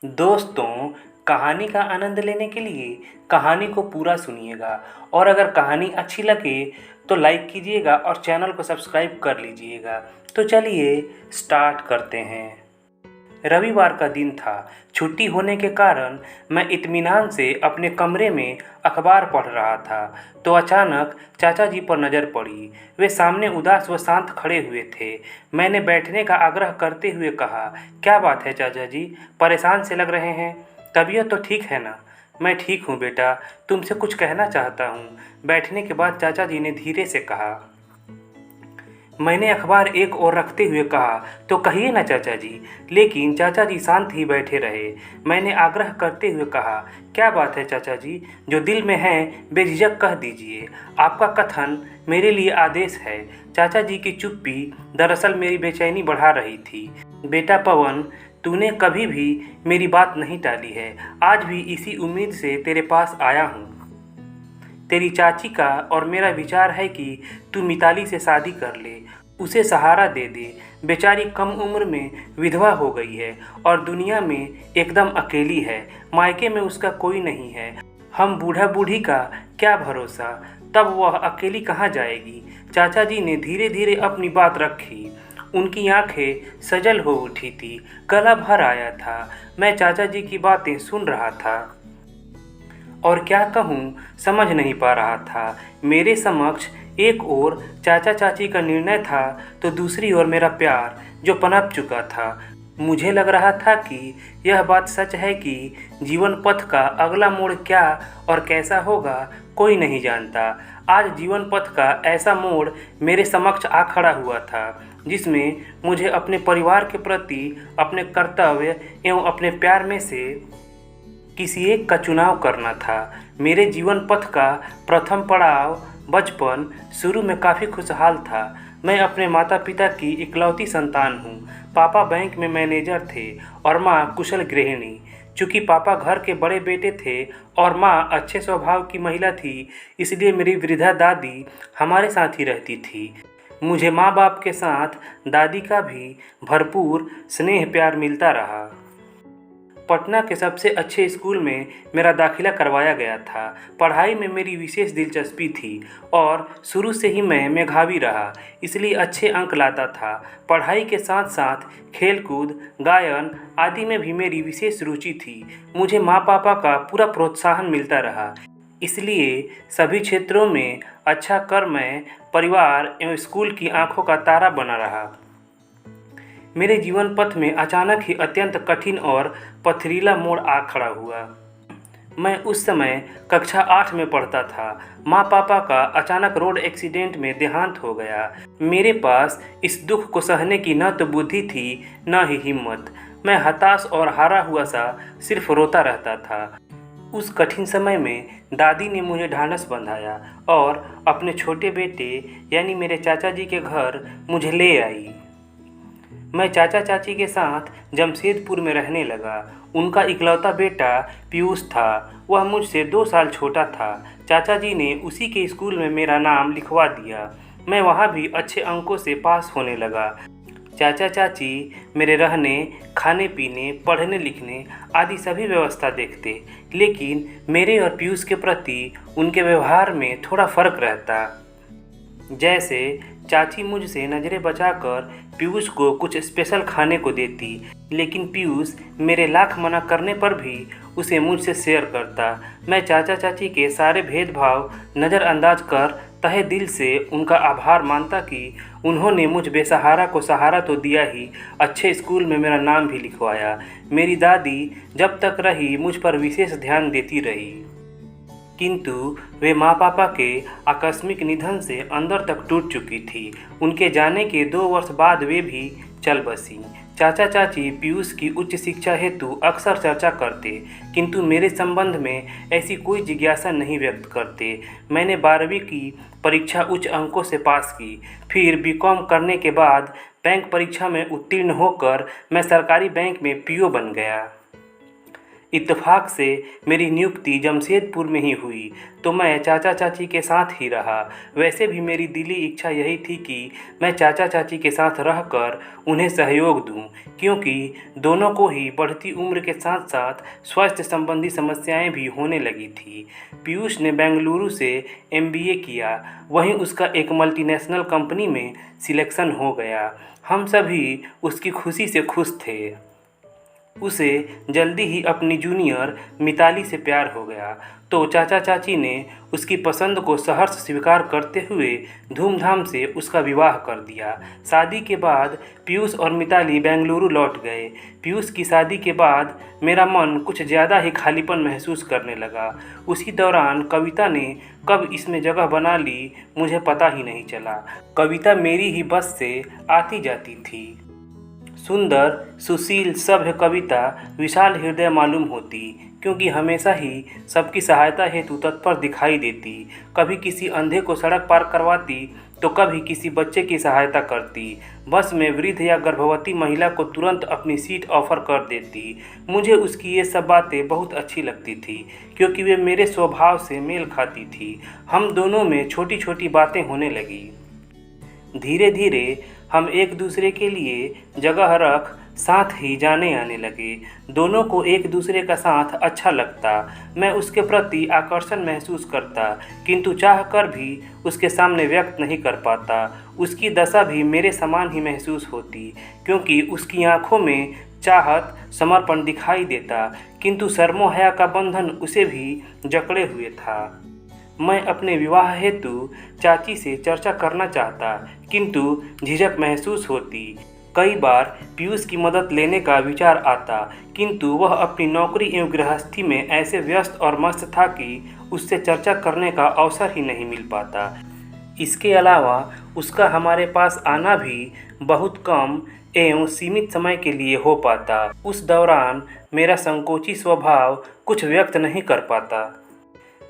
दोस्तों, कहानी का आनंद लेने के लिए कहानी को पूरा सुनिएगा और अगर कहानी अच्छी लगे तो लाइक कीजिएगा और चैनल को सब्सक्राइब कर लीजिएगा। तो चलिए स्टार्ट करते हैं। रविवार का दिन था। छुट्टी होने के कारण मैं इत्मीनान से अपने कमरे में अखबार पढ़ रहा था तो अचानक चाचा जी पर नज़र पड़ी। वे सामने उदास व शांत खड़े हुए थे। मैंने बैठने का आग्रह करते हुए कहा, क्या बात है चाचा जी, परेशान से लग रहे हैं? तबीयत तो ठीक है ना? मैं ठीक हूँ बेटा, तुमसे कुछ कहना चाहता हूँ। बैठने के बाद चाचा जी ने धीरे से कहा। मैंने अखबार एक ओर रखते हुए कहा, तो कहिए ना चाचा जी। लेकिन चाचा जी शांत ही बैठे रहे। मैंने आग्रह करते हुए कहा, क्या बात है चाचा जी, जो दिल में है बेझिझक कह दीजिए। आपका कथन मेरे लिए आदेश है। चाचा जी की चुप्पी दरअसल मेरी बेचैनी बढ़ा रही थी। बेटा पवन, तूने कभी भी मेरी बात नहीं टाली है। आज भी इसी उम्मीद से तेरे पास आया हूँ। तेरी चाची का और मेरा विचार है कि तू मिताली से शादी कर ले, उसे सहारा दे दे। बेचारी कम उम्र में विधवा हो गई है और दुनिया में एकदम अकेली है। मायके में उसका कोई नहीं है। हम बूढ़ा बूढ़ी का क्या भरोसा, तब वह अकेली कहाँ जाएगी। चाचा जी ने धीरे धीरे अपनी बात रखी। उनकी आंखें सजल हो उठी थी, गला भर आया था। मैं चाचा जी की बातें सुन रहा था और क्या कहूँ समझ नहीं पा रहा था। मेरे समक्ष एक ओर चाचा चाची का निर्णय था तो दूसरी ओर मेरा प्यार जो पनप चुका था। मुझे लग रहा था कि यह बात सच है कि जीवन पथ का अगला मोड़ क्या और कैसा होगा कोई नहीं जानता। आज जीवन पथ का ऐसा मोड़ मेरे समक्ष आ खड़ा हुआ था जिसमें मुझे अपने परिवार के प्रति अपने कर्तव्य एवं अपने प्यार में से किसी एक का चुनाव करना था। मेरे जीवन पथ का प्रथम पड़ाव बचपन शुरू में काफ़ी खुशहाल था। मैं अपने माता पिता की इकलौती संतान हूँ। पापा बैंक में मैनेजर थे और माँ कुशल गृहिणी। चूँकि पापा घर के बड़े बेटे थे और माँ अच्छे स्वभाव की महिला थी, इसलिए मेरी वृद्धा दादी हमारे साथ ही रहती थी। मुझे माँ बाप के साथ दादी का भी भरपूर स्नेह प्यार मिलता रहा। पटना के सबसे अच्छे स्कूल में मेरा दाखिला करवाया गया था। पढ़ाई में मेरी विशेष दिलचस्पी थी और शुरू से ही मैं मेधावी रहा, इसलिए अच्छे अंक लाता था। पढ़ाई के साथ साथ खेलकूद, गायन आदि में भी मेरी विशेष रुचि थी। मुझे माँ पापा का पूरा प्रोत्साहन मिलता रहा, इसलिए सभी क्षेत्रों में अच्छा कर मैं परिवार एवं स्कूल की आंखों का तारा बना रहा। मेरे जीवन पथ में अचानक ही अत्यंत कठिन और पथरीला मोड़ आ खड़ा हुआ। मैं उस समय कक्षा 8 में पढ़ता था। माँ पापा का अचानक रोड एक्सीडेंट में देहांत हो गया। मेरे पास इस दुख को सहने की न तो बुद्धि थी न ही हिम्मत। मैं हताश और हारा हुआ सा सिर्फ रोता रहता था। उस कठिन समय में दादी ने मुझे ढांढस बंधाया और अपने छोटे बेटे यानी मेरे चाचा जी के घर मुझे ले आई। मैं चाचा चाची के साथ जमशेदपुर में रहने लगा। उनका इकलौता बेटा पीयूष था। वह मुझसे 2 साल छोटा था। चाचा जी ने उसी के स्कूल में मेरा नाम लिखवा दिया। मैं वहाँ भी अच्छे अंकों से पास होने लगा। चाचा चाची मेरे रहने, खाने पीने, पढ़ने लिखने आदि सभी व्यवस्था देखते, लेकिन मेरे और पीयूष के प्रति उनके व्यवहार में थोड़ा फर्क रहता। जैसे चाची मुझसे नज़रें बचाकर पीयूष को कुछ स्पेशल खाने को देती, लेकिन पीयूष मेरे लाख मना करने पर भी उसे मुझसे शेयर करता। मैं चाचा चाची के सारे भेदभाव नज़रअंदाज कर तहे दिल से उनका आभार मानता कि उन्होंने मुझ बेसहारा को सहारा तो दिया ही, अच्छे स्कूल में मेरा नाम भी लिखवाया। मेरी दादी जब तक रही मुझ पर विशेष ध्यान देती रही, किंतु वे माँ पापा के आकस्मिक निधन से अंदर तक टूट चुकी थी। उनके जाने के 2 वर्ष बाद वे भी चल बसीं। चाचा चाची पीयूष की उच्च शिक्षा हेतु अक्सर चर्चा करते, किंतु मेरे संबंध में ऐसी कोई जिज्ञासा नहीं व्यक्त करते। मैंने 12वीं की परीक्षा उच्च अंकों से पास की। फिर बीकॉम करने के बाद बैंक परीक्षा में उत्तीर्ण होकर मैं सरकारी बैंक में पीओ बन गया। इत्तेफाक से मेरी नियुक्ति जमशेदपुर में ही हुई तो मैं चाचा चाची के साथ ही रहा। वैसे भी मेरी दिली इच्छा यही थी कि मैं चाचा चाची के साथ रहकर उन्हें सहयोग दूं, क्योंकि दोनों को ही बढ़ती उम्र के साथ साथ स्वास्थ्य संबंधी समस्याएं भी होने लगी थी। पीयूष ने बेंगलुरु से एमबीए किया, वहीं उसका एक मल्टीनेशनल कंपनी में सिलेक्शन हो गया। हम सभी उसकी खुशी से खुश थे। उसे जल्दी ही अपनी जूनियर मिताली से प्यार हो गया तो चाचा चाची ने उसकी पसंद को सहर्ष स्वीकार करते हुए धूमधाम से उसका विवाह कर दिया। शादी के बाद पीयूष और मिताली बेंगलुरु लौट गए। पीयूष की शादी के बाद मेरा मन कुछ ज़्यादा ही खालीपन महसूस करने लगा। उसी दौरान कविता ने कब इसमें जगह बना ली मुझे पता ही नहीं चला। कविता मेरी ही बस से आती जाती थी। सुंदर, सुशील, सभ्य कविता विशाल हृदय मालूम होती, क्योंकि हमेशा ही सबकी सहायता हेतु तत्पर दिखाई देती। कभी किसी अंधे को सड़क पार करवाती तो कभी किसी बच्चे की सहायता करती। बस में वृद्ध या गर्भवती महिला को तुरंत अपनी सीट ऑफर कर देती। मुझे उसकी ये सब बातें बहुत अच्छी लगती थी, क्योंकि वे मेरे स्वभाव से मेल खाती थी। हम दोनों में छोटी छोटी बातें होने लगी। धीरे धीरे हम एक दूसरे के लिए जगह रख साथ ही जाने आने लगे। दोनों को एक दूसरे का साथ अच्छा लगता। मैं उसके प्रति आकर्षण महसूस करता, किंतु चाह कर भी उसके सामने व्यक्त नहीं कर पाता। उसकी दशा भी मेरे समान ही महसूस होती, क्योंकि उसकी आंखों में चाहत, समर्पण दिखाई देता, किंतु शर्मो हया का बंधन उसे भी जकड़े हुए था। मैं अपने विवाह हेतु चाची से चर्चा करना चाहता, किंतु झिझक महसूस होती। कई बार पीयूष की मदद लेने का विचार आता, किंतु वह अपनी नौकरी एवं गृहस्थी में ऐसे व्यस्त और मस्त था कि उससे चर्चा करने का अवसर ही नहीं मिल पाता। इसके अलावा उसका हमारे पास आना भी बहुत कम एवं सीमित समय के लिए हो पाता। उस दौरान मेरा संकोची स्वभाव कुछ व्यक्त नहीं कर पाता।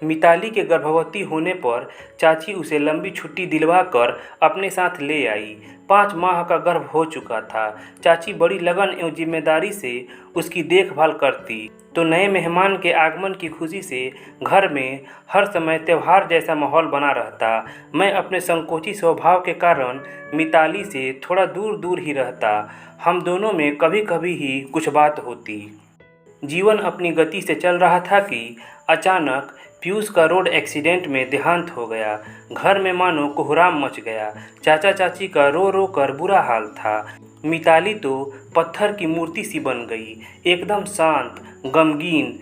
मिताली के गर्भवती होने पर चाची उसे लंबी छुट्टी दिलवा कर अपने साथ ले आई। 5 माह का गर्भ हो चुका था। चाची बड़ी लगन एवं जिम्मेदारी से उसकी देखभाल करती, तो नए मेहमान के आगमन की खुशी से घर में हर समय त्यौहार जैसा माहौल बना रहता। मैं अपने संकोची स्वभाव के कारण मिताली से थोड़ा दूर दूर ही रहता। हम दोनों में कभी कभी ही कुछ बात होती। जीवन अपनी गति से चल रहा था कि अचानक पीयूष का रोड एक्सीडेंट में देहांत हो गया। घर में मानो कोहराम मच गया। चाचा चाची का रो रो कर बुरा हाल था। मिताली तो पत्थर की मूर्ति सी बन गई, एकदम शांत, गमगीन।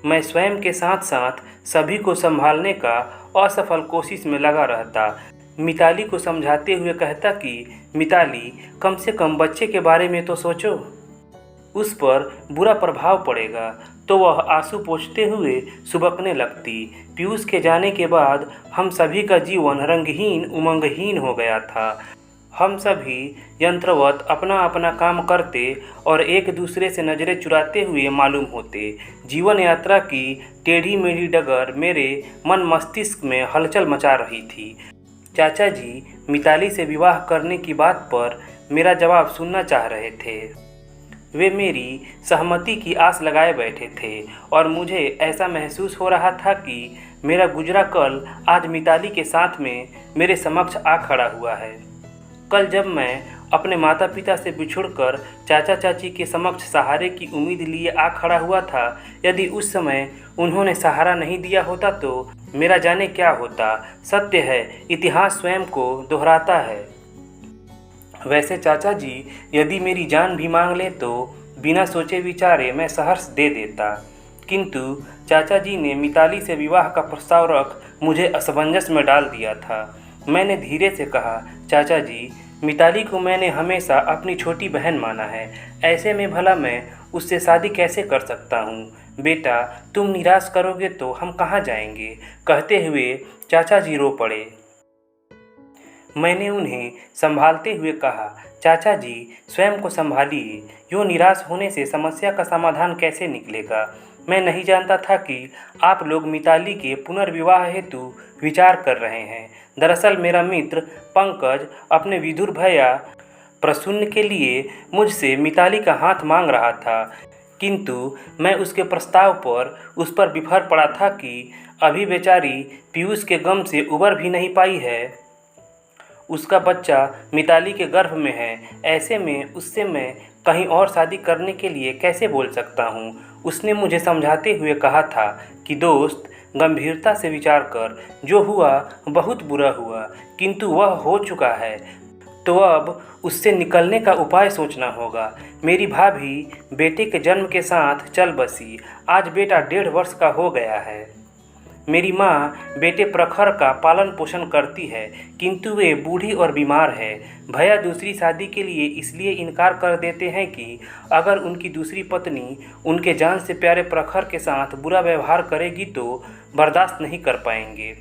मैं स्वयं के साथ साथ सभी को संभालने का असफल कोशिश में लगा रहता। मिताली को समझाते हुए कहता कि मिताली, कम से कम बच्चे के बारे में तो सोचो, उस पर बुरा प्रभाव पड़ेगा। तो वह आंसू पोंछते हुए सुबकने लगती। पीयूष के जाने के बाद हम सभी का जीवन रंगहीन, उमंगहीन हो गया था। हम सभी यंत्रवत अपना अपना काम करते और एक दूसरे से नज़रें चुराते हुए मालूम होते। जीवन यात्रा की टेढ़ी मेढ़ी डगर मेरे मन मस्तिष्क में हलचल मचा रही थी। चाचा जी मिताली से विवाह करने की बात पर मेरा जवाब सुनना चाह रहे थे। वे मेरी सहमति की आस लगाए बैठे थे और मुझे ऐसा महसूस हो रहा था कि मेरा गुजरा कल आज मिताली के साथ में मेरे समक्ष आ खड़ा हुआ है। कल जब मैं अपने माता पिता से बिछुड़कर चाचा चाची के समक्ष सहारे की उम्मीद लिए आ खड़ा हुआ था, यदि उस समय उन्होंने सहारा नहीं दिया होता तो मेरा जाने क्या होता। सत्य है, इतिहास स्वयं को दोहराता है। वैसे चाचा जी यदि मेरी जान भी मांग ले तो बिना सोचे विचारे मैं सहर्ष दे देता, किंतु चाचा जी ने मिताली से विवाह का प्रस्ताव रख मुझे असमंजस में डाल दिया था। मैंने धीरे से कहा, चाचा जी, मिताली को मैंने हमेशा अपनी छोटी बहन माना है, ऐसे में भला मैं उससे शादी कैसे कर सकता हूँ। बेटा, तुम निराश करोगे तो हम कहाँ जाएंगे। कहते हुए चाचा जी रो पड़े। मैंने उन्हें संभालते हुए कहा, चाचा जी स्वयं को संभालिए, यूँ निराश होने से समस्या का समाधान कैसे निकलेगा। मैं नहीं जानता था कि आप लोग मिताली के पुनर्विवाह हेतु विचार कर रहे हैं। दरअसल मेरा मित्र पंकज अपने विदुर भैया प्रसून्न के लिए मुझसे मिताली का हाथ मांग रहा था, किंतु मैं उसके प्रस्ताव पर उस पर बिफर पड़ा था कि अभी बेचारी पीयूष के गम से उबर भी नहीं पाई है। उसका बच्चा मिताली के गर्भ में है। ऐसे में उससे मैं कहीं और शादी करने के लिए कैसे बोल सकता हूँ। उसने मुझे समझाते हुए कहा था कि दोस्त, गंभीरता से विचार कर। जो हुआ बहुत बुरा हुआ, किंतु वह हो चुका है, तो अब उससे निकलने का उपाय सोचना होगा। मेरी भाभी बेटे के जन्म के साथ चल बसी। आज बेटा 1.5 वर्ष का हो गया है। मेरी माँ बेटे प्रखर का पालन पोषण करती है, किंतु वे बूढ़ी और बीमार है। भैया दूसरी शादी के लिए इसलिए इनकार कर देते हैं कि अगर उनकी दूसरी पत्नी उनके जान से प्यारे प्रखर के साथ बुरा व्यवहार करेगी तो बर्दाश्त नहीं कर पाएंगे।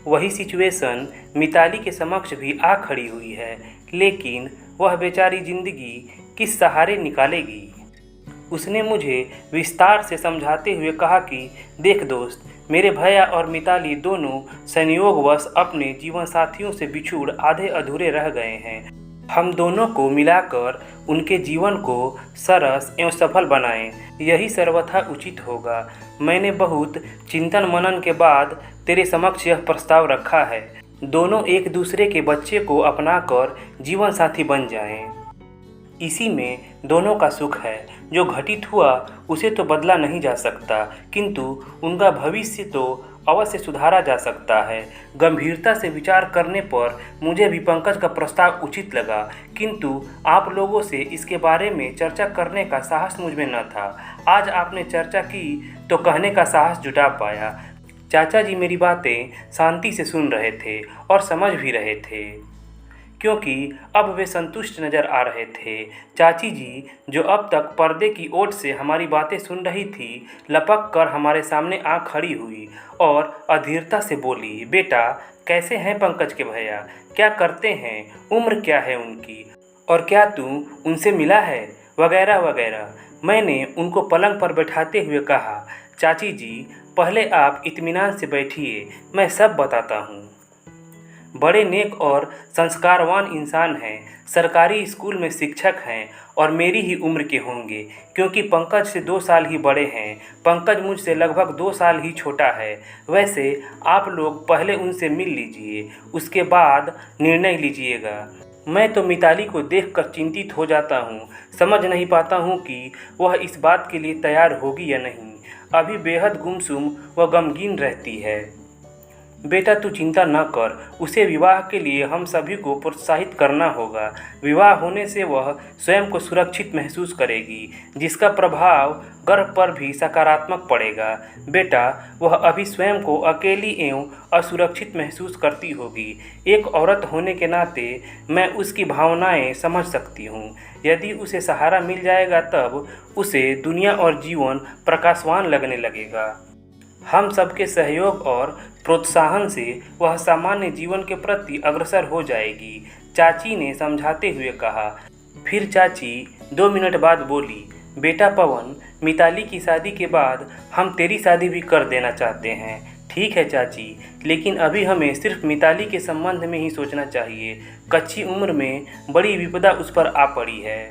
वही सिचुएशन मिताली के समक्ष भी आ खड़ी हुई है, लेकिन वह बेचारी जिंदगी किस सहारे निकालेगी। उसने मुझे विस्तार से समझाते हुए कहा कि देख दोस्त, मेरे भैया और मिताली दोनों संयोगवश अपने जीवन साथियों से बिछुड़ आधे अधूरे रह गए हैं। हम दोनों को मिलाकर उनके जीवन को सरस एवं सफल बनाएं, यही सर्वथा उचित होगा। मैंने बहुत चिंतन मनन के बाद तेरे समक्ष यह प्रस्ताव रखा है। दोनों एक दूसरे के बच्चे को अपनाकर जीवन साथी बन जाएं। इसी में दोनों का सुख है। जो घटित हुआ उसे तो बदला नहीं जा सकता, किंतु उनका भविष्य तो अवश्य सुधारा जा सकता है। गंभीरता से विचार करने पर मुझे भी पंकज का प्रस्ताव उचित लगा, किंतु आप लोगों से इसके बारे में चर्चा करने का साहस मुझ में न था। आज आपने चर्चा की तो कहने का साहस जुटा पाया। चाचा जी मेरी बातें शांति से सुन रहे थे और समझ भी रहे थे, क्योंकि अब वे संतुष्ट नजर आ रहे थे। चाची जी, जो अब तक पर्दे की ओट से हमारी बातें सुन रही थी, लपक कर हमारे सामने आ खड़ी हुई और अधीरता से बोली, बेटा कैसे हैं पंकज के भैया, क्या करते हैं, उम्र क्या है उनकी, और क्या तू उनसे मिला है, वगैरह वगैरह। मैंने उनको पलंग पर बैठाते हुए कहा, चाची जी पहले आप इत्मीनान से बैठिए, मैं सब बताता हूँ। बड़े नेक और संस्कारवान इंसान हैं, सरकारी स्कूल में शिक्षक हैं और मेरी ही उम्र के होंगे, क्योंकि पंकज से 2 साल ही बड़े हैं। पंकज मुझसे लगभग 2 साल ही छोटा है। वैसे आप लोग पहले उनसे मिल लीजिए, उसके बाद निर्णय लीजिएगा। मैं तो मिताली को देखकर चिंतित हो जाता हूँ, समझ नहीं पाता हूँ कि वह इस बात के लिए तैयार होगी या नहीं। अभी बेहद गुमसुम व गमगीन रहती है। बेटा तू चिंता न कर, उसे विवाह के लिए हम सभी को प्रोत्साहित करना होगा। विवाह होने से वह स्वयं को सुरक्षित महसूस करेगी, जिसका प्रभाव गर्भ पर भी सकारात्मक पड़ेगा। बेटा वह अभी स्वयं को अकेली एवं असुरक्षित महसूस करती होगी। एक औरत होने के नाते मैं उसकी भावनाएं समझ सकती हूँ। यदि उसे सहारा मिल जाएगा तब उसे दुनिया और जीवन प्रकाशवान लगने लगेगा। हम सबके सहयोग और प्रोत्साहन से वह सामान्य जीवन के प्रति अग्रसर हो जाएगी, चाची ने समझाते हुए कहा। फिर चाची 2 मिनट बाद बोली, बेटा पवन, मिताली की शादी के बाद हम तेरी शादी भी कर देना चाहते हैं। ठीक है चाची, लेकिन अभी हमें सिर्फ मिताली के संबंध में ही सोचना चाहिए। कच्ची उम्र में बड़ी विपदा उस पर आ पड़ी है।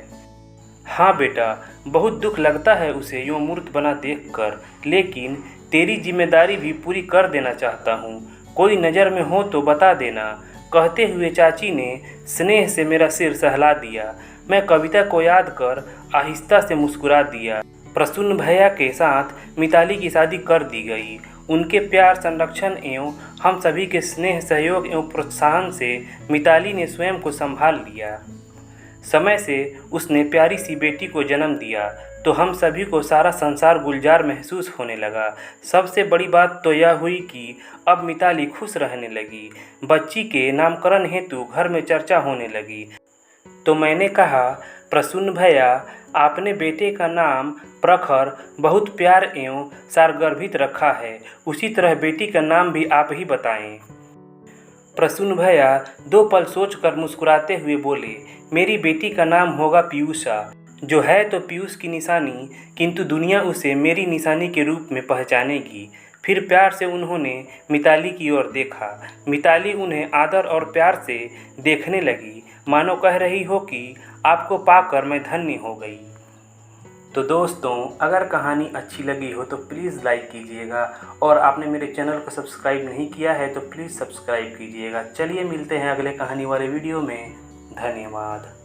हाँ बेटा, बहुत दुख लगता है उसे यूँ मूर्त बना देखकर, लेकिन तेरी जिम्मेदारी भी पूरी कर देना चाहता हूँ। कोई नज़र में हो तो बता देना। कहते हुए चाची ने स्नेह से मेरा सिर सहला दिया। मैं कविता को याद कर आहिस्ता से मुस्कुरा दिया। प्रसून भैया के साथ मिताली की शादी कर दी गई। उनके प्यार, संरक्षण एवं हम सभी के स्नेह, सहयोग एवं प्रोत्साहन से मिताली ने स्वयं को संभाल लिया। समय से उसने प्यारी सी बेटी को जन्म दिया तो हम सभी को सारा संसार गुलजार महसूस होने लगा। सबसे बड़ी बात तो यह हुई कि अब मिताली खुश रहने लगी। बच्ची के नामकरण हेतु घर में चर्चा होने लगी तो मैंने कहा, प्रसून भैया, आपने बेटे का नाम प्रखर बहुत प्यार एवं सारगर्भित रखा है, उसी तरह बेटी का नाम भी आप ही बताएं। प्रसून भैया 2 पल सोचकर मुस्कुराते हुए बोले, मेरी बेटी का नाम होगा पीयूषा। जो है तो पीयूष की निशानी, किंतु दुनिया उसे मेरी निशानी के रूप में पहचानेगी। फिर प्यार से उन्होंने मिताली की ओर देखा। मिताली उन्हें आदर और प्यार से देखने लगी, मानो कह रही हो कि आपको पाकर मैं धन्य हो गई। तो दोस्तों, अगर कहानी अच्छी लगी हो तो प्लीज़ लाइक कीजिएगा, और आपने मेरे चैनल को सब्सक्राइब नहीं किया है तो प्लीज़ सब्सक्राइब कीजिएगा। चलिए मिलते हैं अगले कहानी वाले वीडियो में। धन्यवाद।